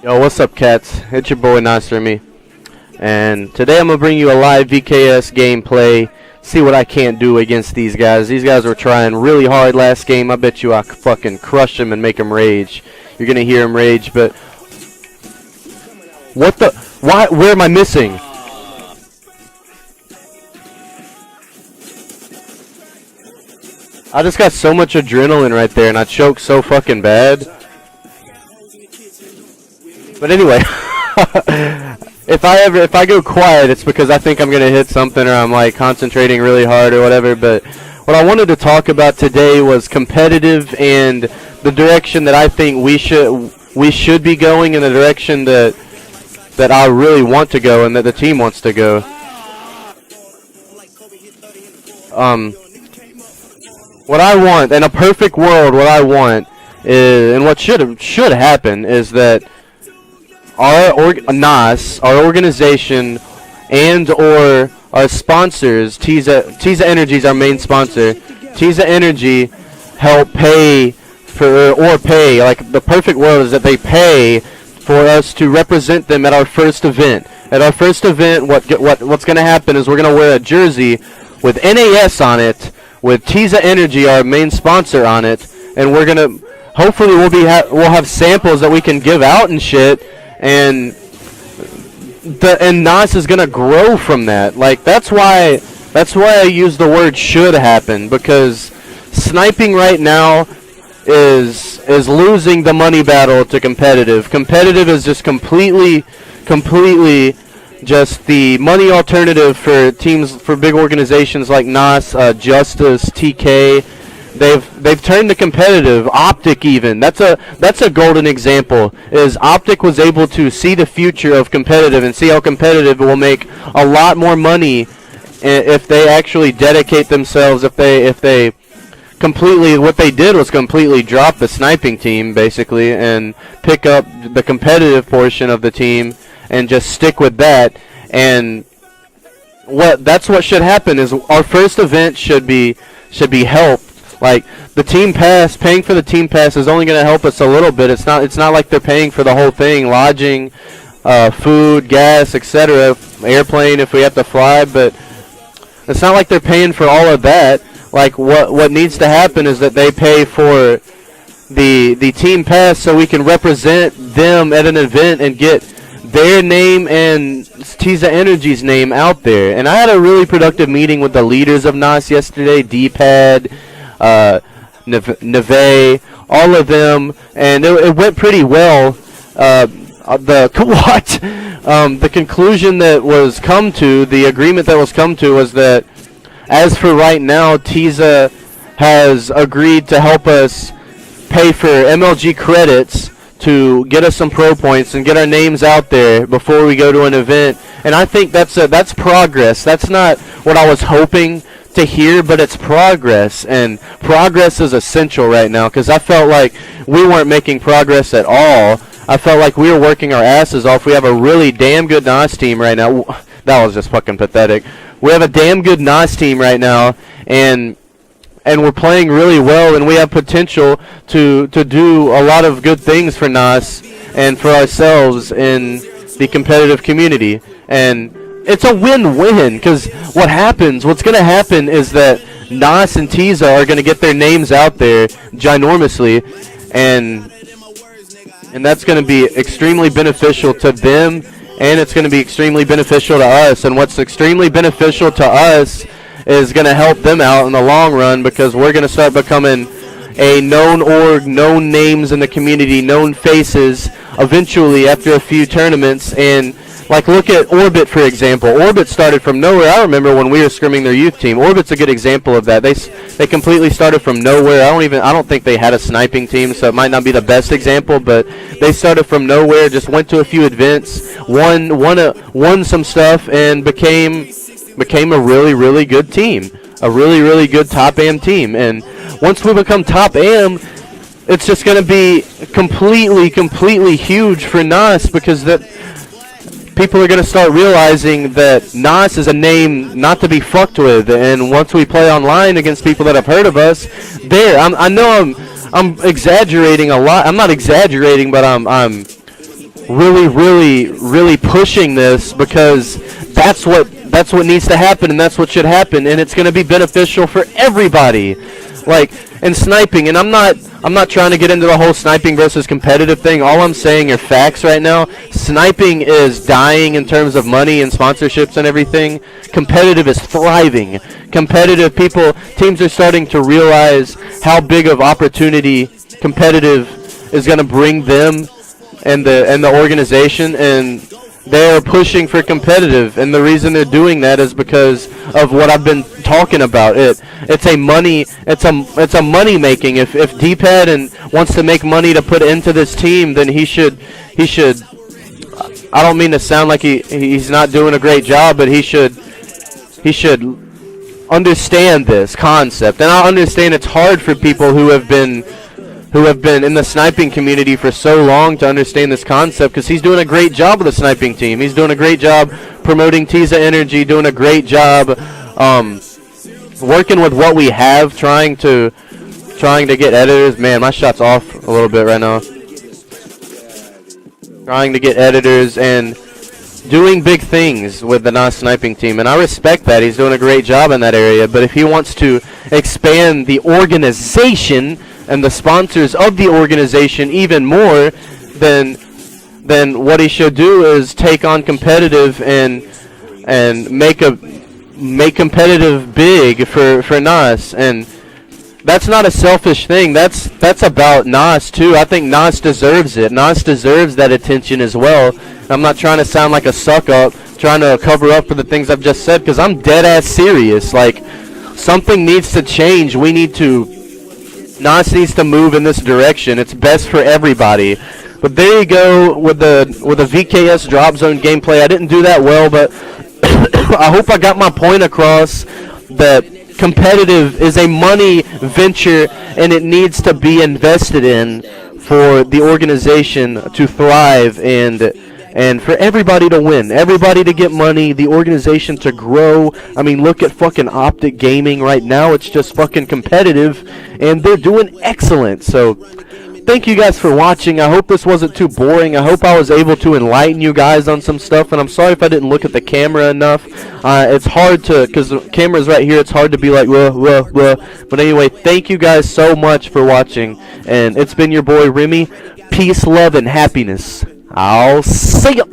Yo, what's up, cats? It's your boy Nasrmi, and today I'm gonna bring you a live VKS gameplay. See what I can't do against these guys. These guys were trying really hard last game. I bet you I could fucking crush them and make them rage. You're gonna hear them rage, but what the? Why? Where am I missing? I just got so much adrenaline right there, and I choked so fucking bad. But anyway, if I go quiet, it's because I think I'm gonna hit something, or I'm like concentrating really hard or whatever. But what I wanted to talk about today was competitive and the direction that I think we should be going, in the direction that I really want to go and that the team wants to go. What I want in a perfect world, what I want is, and what should happen, is that NAS, our organization, and or our sponsors, Tiza Energy is our main sponsor. Tiza Energy help pay for, or pay, like the perfect world is that they pay for us to represent them at our first event. At our first event, what's going to happen is we're going to wear a jersey with NAS on it, with Tiza Energy, our main sponsor, on it, and we're going to, hopefully we'll have samples that we can give out and shit. And NAS is gonna grow from that. Like that's why I use the word should happen, because sniping right now is losing the money battle to competitive. Competitive is just completely just the money alternative for teams, for big organizations like NAS, Justice, TK. They've turned to competitive. Optic, even that's a golden example. Is Optic was able to see the future of competitive and see how competitive will make a lot more money if they actually dedicate themselves. If they completely, what they did was completely drop the sniping team basically and pick up the competitive portion of the team and just stick with that. And that's what should happen. Is our first event should be helped. Like the team pass, paying for the team pass is only going to help us a little bit. It's not like they're paying for the whole thing, lodging, food, gas, etc., airplane if we have to fly. But it's not like they're paying for all of that. Like what needs to happen is that they pay for the team pass so we can represent them at an event and get their name and Tiza Energy's name out there. And I had a really productive meeting with the leaders of NAS yesterday, D-Pad, Neve, all of them, and it went pretty well. The conclusion that was come to, the agreement that was come to, was that as for right now, Tiza has agreed to help us pay for MLG credits to get us some pro points and get our names out there before we go to an event. And I think that's progress. That's not what I was hoping to hear, but it's progress, and progress is essential right now, because I felt like we weren't making progress at all. I felt like we were working our asses off. We have a really damn good NAS team right now. That was just fucking pathetic. We have a damn good NAS team right now, and we're playing really well, and we have potential to do a lot of good things for NAS and for ourselves in the competitive community. And it's a win-win, because what's going to happen is that NAS and Tiza are going to get their names out there ginormously, and that's going to be extremely beneficial to them, and it's going to be extremely beneficial to us. And what's extremely beneficial to us is going to help them out in the long run, because we're going to start becoming a known org, known names in the community, known faces eventually after a few tournaments. And like, look at Orbit, for example. Orbit started from nowhere. I remember when we were scrimming their youth team. Orbit's a good example of that. They completely started from nowhere. I don't think they had a sniping team, so it might not be the best example, but they started from nowhere, just went to a few events, won some stuff, and became a really, really good team. A really, really good top AM team. And once we become top AM, it's just going to be completely huge for NAS, because that people are going to start realizing that NAS is a name not to be fucked with. And once we play online against people that have heard of us, I know I'm exaggerating a lot. I'm not exaggerating, but I'm really pushing this, because that's what needs to happen, and that's what should happen, and it's going to be beneficial for everybody. Like, in sniping, and I'm not trying to get into the whole sniping versus competitive thing. All I'm saying are facts right now. Sniping is dying in terms of money and sponsorships and everything. Competitive is thriving. Competitive teams are starting to realize how big of opportunity competitive is going to bring them and the organization, and they're pushing for competitive, and the reason they're doing that is because of what I've been talking about. It's a money making. If D-Pad and wants to make money to put into this team, then he should. I don't mean to sound like he's not doing a great job, but he should understand this concept. And I understand it's hard for people who have been in the sniping community for so long to understand this concept, because he's doing a great job with the sniping team. He's doing a great job promoting Tiza Energy, doing a great job working with what we have, trying to get editors. Man, my shot's off a little bit right now. Trying to get editors and doing big things with the yaaa sniping team, and I respect that. He's doing a great job in that area, but if he wants to expand the organization and the sponsors of the organization even more, then what he should do is take on competitive and make competitive big for Nas. And that's not a selfish thing. That's about Nas too. I think Nas deserves it. Nas deserves that attention as well. I'm not trying to sound like a suck up, trying to cover up for the things I've just said, because I'm dead ass serious. Like, something needs to change. Nas needs to move in this direction. It's best for everybody. But there you go with the VKS drop zone gameplay. I didn't do that well, but I hope I got my point across that competitive is a money venture, and it needs to be invested in for the organization to thrive and for everybody to win, everybody to get money, the organization to grow. I mean, look at fucking Optic Gaming right now. It's just fucking competitive, and they're doing excellent. So thank you guys for watching. I hope this wasn't too boring. I hope I was able to enlighten you guys on some stuff, and I'm sorry if I didn't look at the camera enough. It's hard to, because the camera's right here, it's hard to be like, whoa, whoa, whoa. But anyway, thank you guys so much for watching, and it's been your boy Remy. Peace, love, and happiness. I'll see ya.